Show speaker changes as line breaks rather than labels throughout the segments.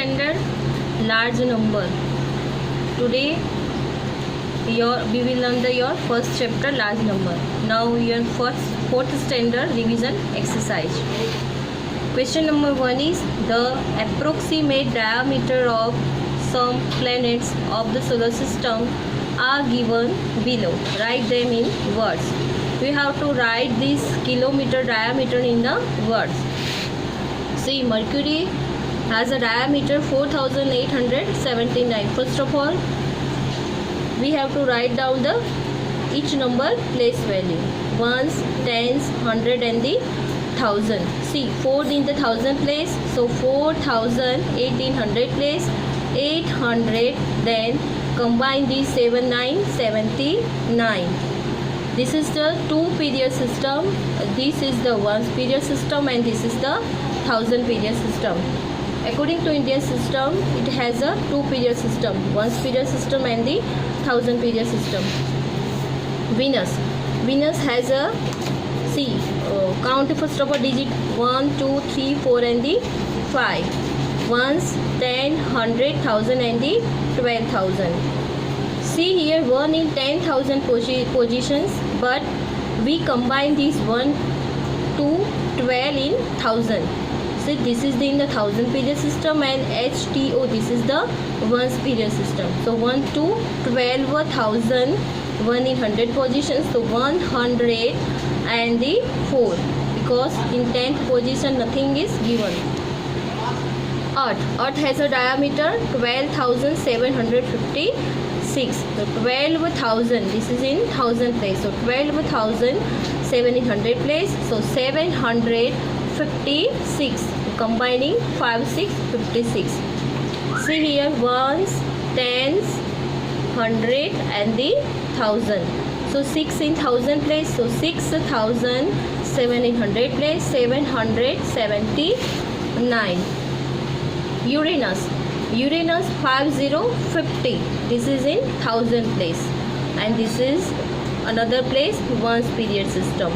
standard large number. Today we will learn your first chapter large number. Now your fourth standard revision exercise. Question number 1 is the approximate diameter of some planets of the solar system are given below. Write them in words. We have to write this kilometer diameter in the words. See, Mercury has a diameter 4879. First of all, we have to write down the each number place value, ones, tens, hundred and the thousand. See, 4 in the thousand place, so 4000, 1800 place, 800, then combine these 7979. This is the 2 period system, this is the 1 period system, and this is the 1000 period system. According to Indian system, it has a 2 period system, 1 period system and the 1000 period system. Venus has a, see, count first of all digit 1, 2, 3, 4 and the 5. Ones, 10, 100, 1000 and the 12,000. See here 1 in 10,000 positions, but we combine these 1 to 12 in 1000. So this is in the 1000 period system, and HTO, this is the 1 period system. So 1 to 12,000, 1 in 100 positions, so 100 and the 4, because in 10th position nothing is given. Earth has a diameter 12,756. So 12,000, this is in 1000 place. So 12,700 place. So 756. Combining 5, 6, 56. See here, ones, tens, 100 and the 1000. So 6 in 1000 place. So 6,000, 700 place, 779. Uranus 5050. This is in 1000 place, and this is another place, 1 period system.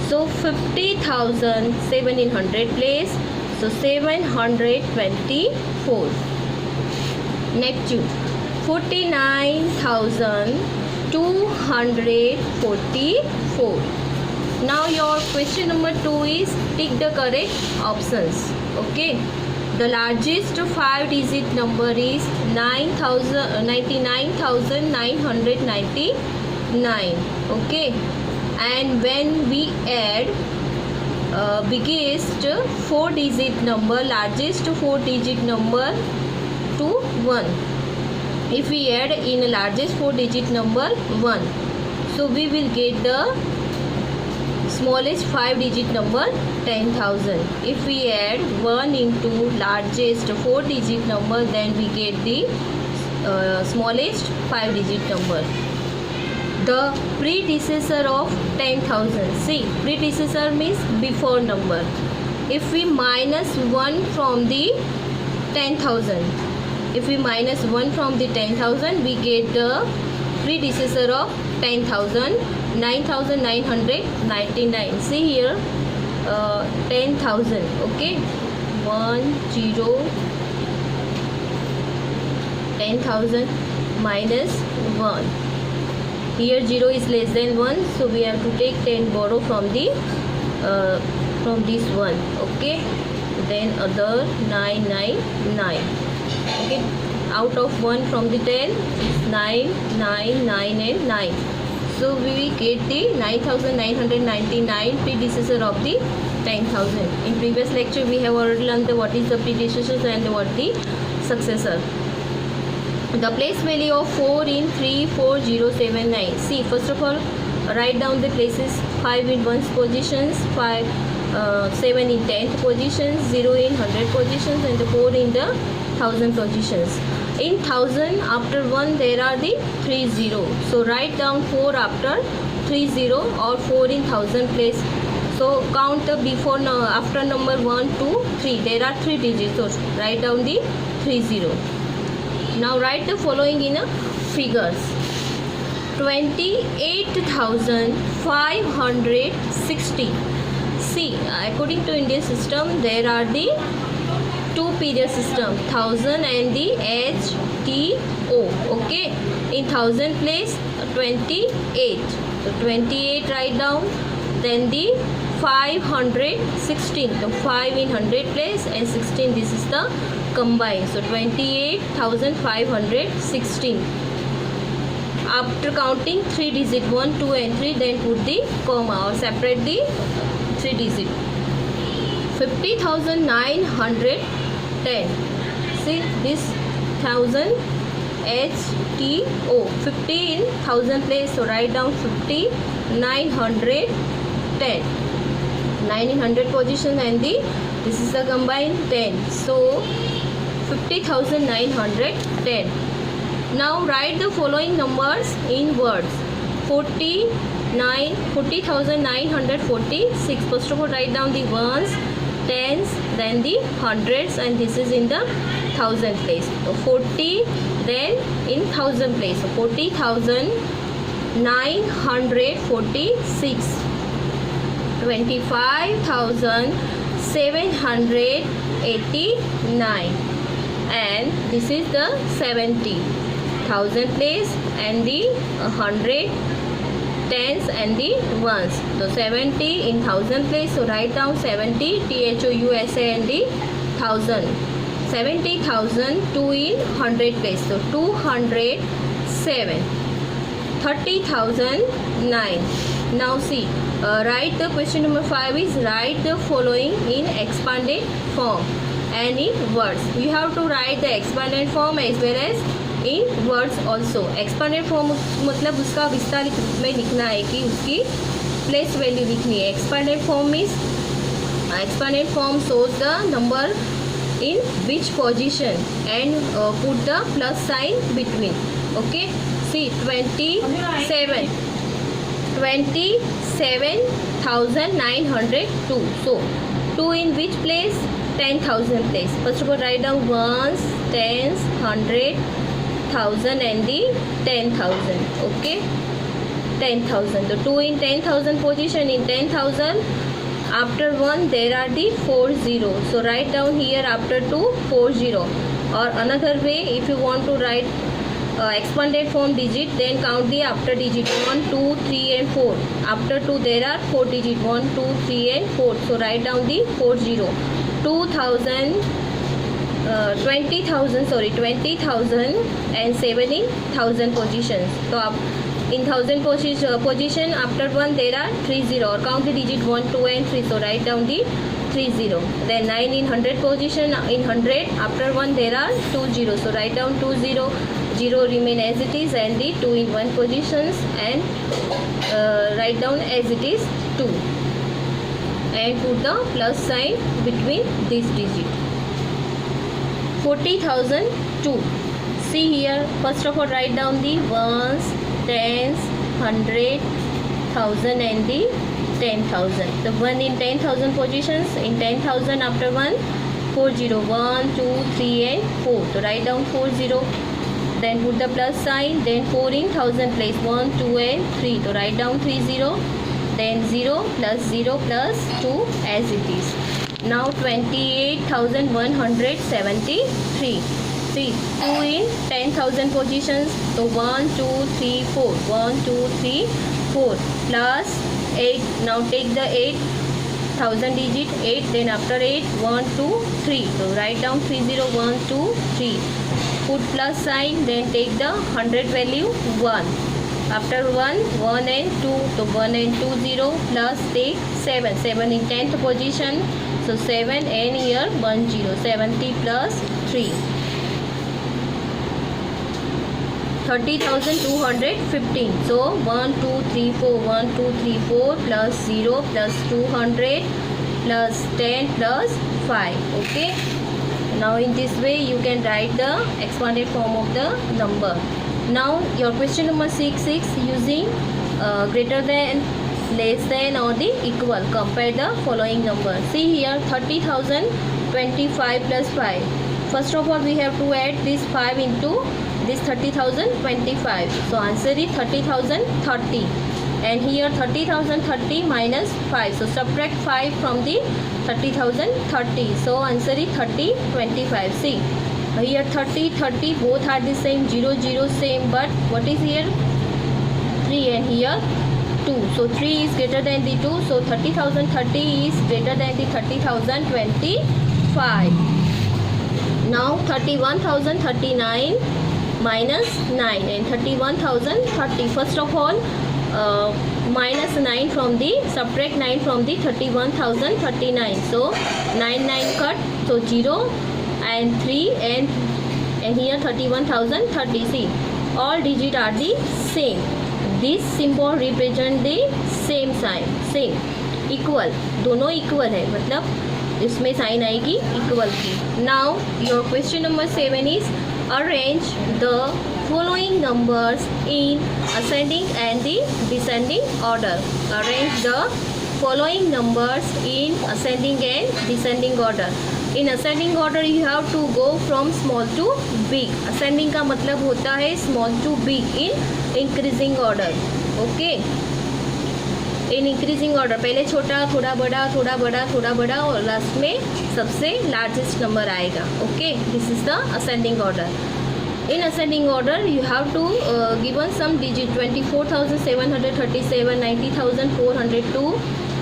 So 50,000, 700 place, so 724. Neptune 49,244. Now your question number 2 is tick the correct options. Okay. The largest 5-digit number is 99,999. Okay, and when we add biggest 4-digit number, largest 4-digit number to 1, if we add in largest 4-digit number 1, so we will get the smallest 5-digit number 10,000. If we add 1 into largest 4-digit number, then we get the smallest 5-digit number. The predecessor of 10,000. See, predecessor means before number. If we minus 1 from the 10,000, if we minus 1 from the 10,000, we get the predecessor of 10,000, 9,999. See here, 10,000. Okay, 10,000 minus 1. Here 0 is less than 1, so we have to take 10 borrow from the from this one. Okay, then other 999. Okay, out of 1 from the 10 is 9, 9, 9 and 9. So we get the 9,999 predecessor of the 10,000. In previous lecture we have already learned what is the predecessor and what the successor. The place value of 4 in 34079. See, first of all, write down the places. 5 in 1's positions, 7 in 10th positions, 0 in 100 positions, and 4 in the 1000 positions. In 1000, after 1 there are the 3 0. So write down 4 after 3 0 or 4 in 1000 place. So count the before after number 1, 2, 3. There are 3 digits. So write down the 3 0. Now write the following in figures. 28,560. See, according to Indian system, there are the two period system, 1000 and the HTO. Okay, in 1000 place 28, so 28 write down. Then the 516, so 5 in 100 place and 16, this is the combined, so 28,516. After counting 3 digit 1, 2 and 3, then put the comma or separate the 3 digit. 50,910. See this 1000 HTO, 50 in 1000 place, so write down 50, 910, 9 in 100 position and the this is the combined 10, so 50,910. Now write the following numbers in words. 40,946. First of all write down the ones, tens, then the hundreds, and this is in the thousand place. So 40, then in thousand place, so 40,946. 25,789, and this is the 70,000 place and the 100, tens and the ones. So 70 in 1000 place, so write down 70, THOUSA and the 1000. 70,000, 2 in 100 place, so 207. 30,009. Now see, write the question number 5 is write the following in expanded form and in words. You have to write the expanded form as well as in words also. Expanded form मतलब उसका विस्तारित रूप में लिखना है कि उसकी place value लिखनी है. Expanded form is expanded form shows the number in which position and put the plus sign between. Okay, see 27,902. So 2 in which place? 10,000 place. First of all write down ones, tens, 100, 1000 and the 10,000. Okay, 10,000. So 2 in 10,000 position. In 10,000 after 1 there are the 4 zeros, so write down here after 2 4 0. Or another way, if you want to write expanded form digit, then count the after digit 1, 2, 3 and 4. After 2 there are 4 digit 1, 2, 3 and 4, so write down the 4 0. 20,000 and 70,000 positions. So in 1000 position after 1 there are 3 0, or count the digit 1, 2 and 3, so write down the 3 0. Then 9 in 100 position, in 100 after 1 there are 2 0, so write down 2 0. 0 remain as it is, and the 2 in 1 positions, and write down as it is 2 and put the plus sign between this digit. 40,002. See here, first of all write down the ones, tens, 100, 1000 and the 10,000. The 1 in 10,000 positions. In 10,000 after 1 4 0, 1, 2, 3 and 4, so write down 4 0. Then put the plus sign. Then 4 in 1000 place, 1, 2 and 3, so write down 3 0. Then 0 plus 2 as it is. Now 28,173. See, 2 in 10,000 positions, so 1, 2, 3, 4, 1, 2, 3, 4 plus 8. Now take the 8,000 digit 8, then after 8 1, 2, 3, so write down 3 0, 1, 2, 3. Put plus sign, then take the 100 value 1. After 1 and 2, so 1 and 2 0, plus take 7 in 10th position, so 7 and here 1 0, 70 plus 3. 30,215. So 1 2 3 4, 1 2 3 4 plus 0 plus 200 plus 10 plus 5. Okay, now in this way you can write the expanded form of the number. Now your question number 6 is using greater than, less than or the equal. Compare the following number. See here, 30,025 plus 5. First of all we have to add this 5 into this 30,025. So answer is 30,030. and here 30,030 minus 5, so subtract 5 from the 30,030, so answer is 3025. See here 30 both are the same, 0 same, but what is here 3 and here 2, so 3 is greater than the 2, so 30,030 is greater than the 30,025. now 31,039 minus 9 and 31,030. First of all, minus 9 from the, subtract 9 from the 31,039. So 9 cut, so 0 and 3 and here 31,030. See, all digits are the same. This symbol represent the same sign, same, equal, दोनों equal है, मतलब इसमें sign आएगी equal की. Now your question number 7 is arrange the following numbers in ascending and the descending order. Arrange the following numbers in ascending and descending order. In ascending order you have to go from small to big. Ascending का मतलब होता है small to big in increasing order. Okay. In increasing order, पहले छोटा, थोड़ा बड़ा, थोड़ा बड़ा, थोड़ा बड़ा और लास्ट में सबसे लार्जेस्ट नंबर आएगा. Okay, this is the ascending order. In ascending order you have to given some digit 24,737, 90,402,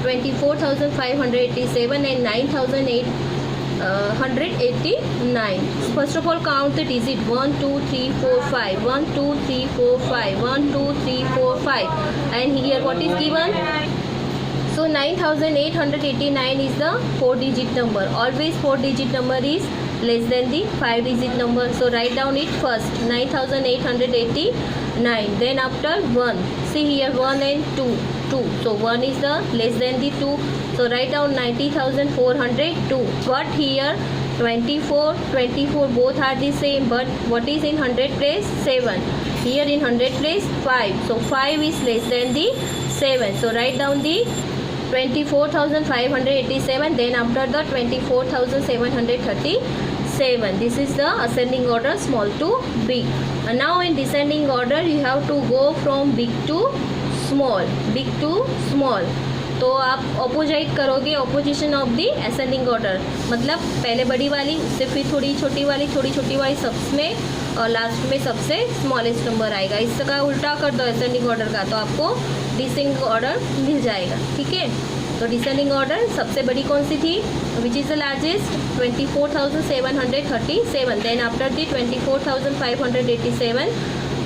24,587 and 9,889. First of all count the digit 1 2 3 4 5, 1 2 3 4 5, 1 2 3 4 5, and here what is given? So 9,889 is the 4-digit number. Always 4-digit number is less than the 5-digit number. So write down it first, 9,889. Then after 1, see here 1 and 2. So 1 is the less than the 2. So write down 90,402. But here 24 both are the same, but what is in 100 place? 7. Here in 100 place 5. So 5 is less than the 7. So write down the 24,587, then after the 24,737. This is the ascending order, small to big. And now in descending order you have to go from big to small, big to small. तो आप opposite करोगे, opposition of the ascending order, मतलब पहले बड़ी वाली, उससे फिर थोड़ी छोटी वाली, थोड़ी छोटी वाली, सबमें और लास्ट में सबसे स्मॉलेस्ट नंबर आएगा. इसका उल्टा कर दो असेंडिंग ऑर्डर का, तो आपको डिसेंडिंग ऑर्डर मिल जाएगा. ठीक है, तो डिसेंडिंग ऑर्डर सबसे बड़ी कौन सी थी, which is the largest? 24,737. Then after the 24,587.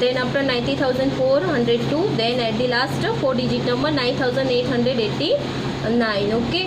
then after 90,402, then at the last 4-digit number 9,889. okay.